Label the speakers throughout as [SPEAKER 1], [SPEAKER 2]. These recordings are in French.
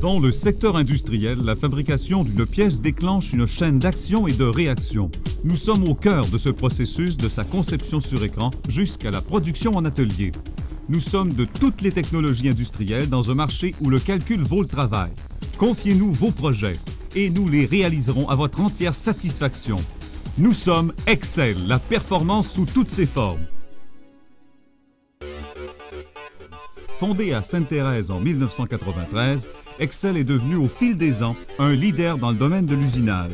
[SPEAKER 1] Dans le secteur industriel, la fabrication d'une pièce déclenche une chaîne d'action et de réaction. Nous sommes au cœur de ce processus de sa conception sur écran jusqu'à la production en atelier. Nous sommes de toutes les technologies industrielles dans un marché où le calcul vaut le travail. Confiez-nous vos projets et nous les réaliserons à votre entière satisfaction. Nous sommes Excel, la performance sous toutes ses formes. Fondé à Sainte-Thérèse en 1993, Excel est devenu au fil des ans un leader dans le domaine de l'usinage.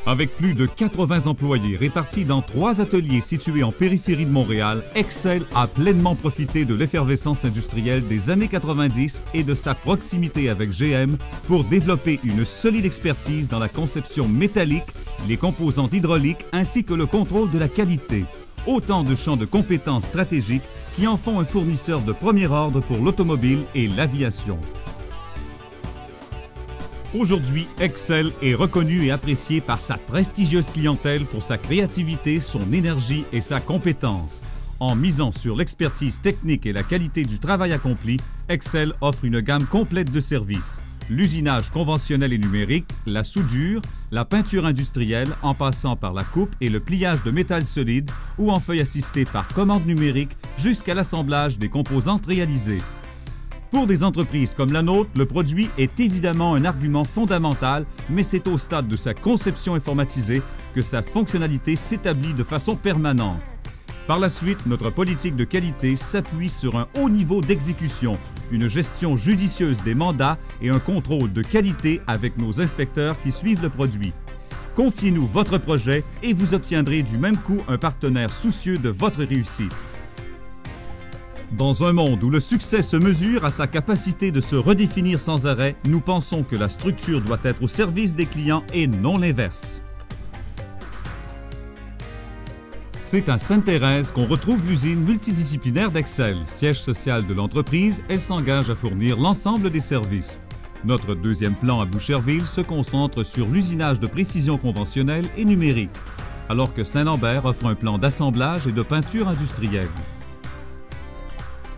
[SPEAKER 1] Avec plus de 80 employés répartis dans 3 ateliers situés en périphérie de Montréal, Excel a pleinement profité de l'effervescence industrielle des années 90 et de sa proximité avec GM pour développer une solide expertise dans la conception métallique, les composantes hydrauliques ainsi que le contrôle de la qualité. Autant de champs de compétences stratégiques qui en font un fournisseur de premier ordre pour l'automobile et l'aviation. Aujourd'hui, Excel est reconnu et apprécié par sa prestigieuse clientèle pour sa créativité, son énergie et sa compétence. En misant sur l'expertise technique et la qualité du travail accompli, Excel offre une gamme complète de services. L'usinage conventionnel et numérique, la soudure, la peinture industrielle en passant par la coupe et le pliage de métal solide ou en feuille assistée par commande numérique jusqu'à l'assemblage des composantes réalisées. Pour des entreprises comme la nôtre, le produit est évidemment un argument fondamental, mais c'est au stade de sa conception informatisée que sa fonctionnalité s'établit de façon permanente. Par la suite, notre politique de qualité s'appuie sur un haut niveau d'exécution, une gestion judicieuse des mandats et un contrôle de qualité avec nos inspecteurs qui suivent le produit. Confiez-nous votre projet et vous obtiendrez du même coup un partenaire soucieux de votre réussite. Dans un monde où le succès se mesure à sa capacité de se redéfinir sans arrêt, nous pensons que la structure doit être au service des clients et non l'inverse. C'est à Sainte-Thérèse qu'on retrouve l'usine multidisciplinaire d'Excel. Siège social de l'entreprise, elle s'engage à fournir l'ensemble des services. Notre deuxième plan à Boucherville se concentre sur l'usinage de précision conventionnelle et numérique, alors que Saint-Lambert offre un plan d'assemblage et de peinture industrielle.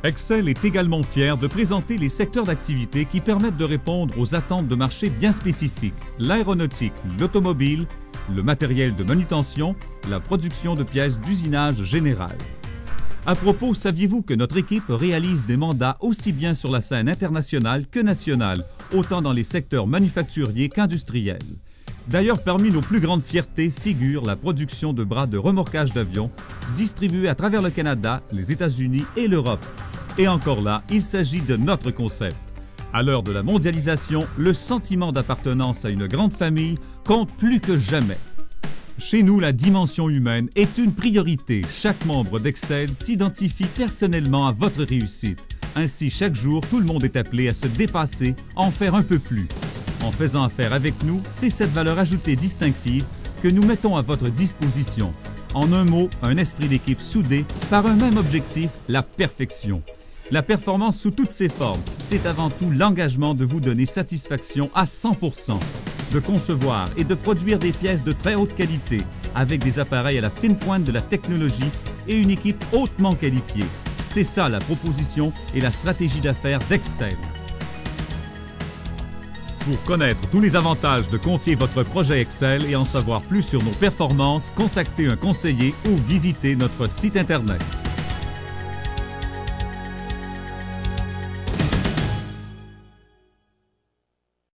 [SPEAKER 1] Excel est également fier de présenter les secteurs d'activité qui permettent de répondre aux attentes de marché bien spécifiques: l'aéronautique, l'automobile, le matériel de manutention, la production de pièces d'usinage général. À propos, saviez-vous que notre équipe réalise des mandats aussi bien sur la scène internationale que nationale, autant dans les secteurs manufacturiers qu'industriels? D'ailleurs, parmi nos plus grandes fiertés figure la production de bras de remorquage d'avions distribués à travers le Canada, les États-Unis et l'Europe. Et encore là, il s'agit de notre concept. À l'heure de la mondialisation, le sentiment d'appartenance à une grande famille compte plus que jamais. Chez nous, la dimension humaine est une priorité. Chaque membre d'Excel s'identifie personnellement à votre réussite. Ainsi, chaque jour, tout le monde est appelé à se dépasser, à en faire un peu plus. En faisant affaire avec nous, c'est cette valeur ajoutée distinctive que nous mettons à votre disposition. En un mot, un esprit d'équipe soudé par un même objectif, la perfection. La performance sous toutes ses formes, c'est avant tout l'engagement de vous donner satisfaction à 100%, de concevoir et de produire des pièces de très haute qualité, avec des appareils à la fine pointe de la technologie et une équipe hautement qualifiée. C'est ça la proposition et la stratégie d'affaires d'Excel. Pour connaître tous les avantages de confier votre projet Excel et en savoir plus sur nos performances, contactez un conseiller ou visitez notre site Internet.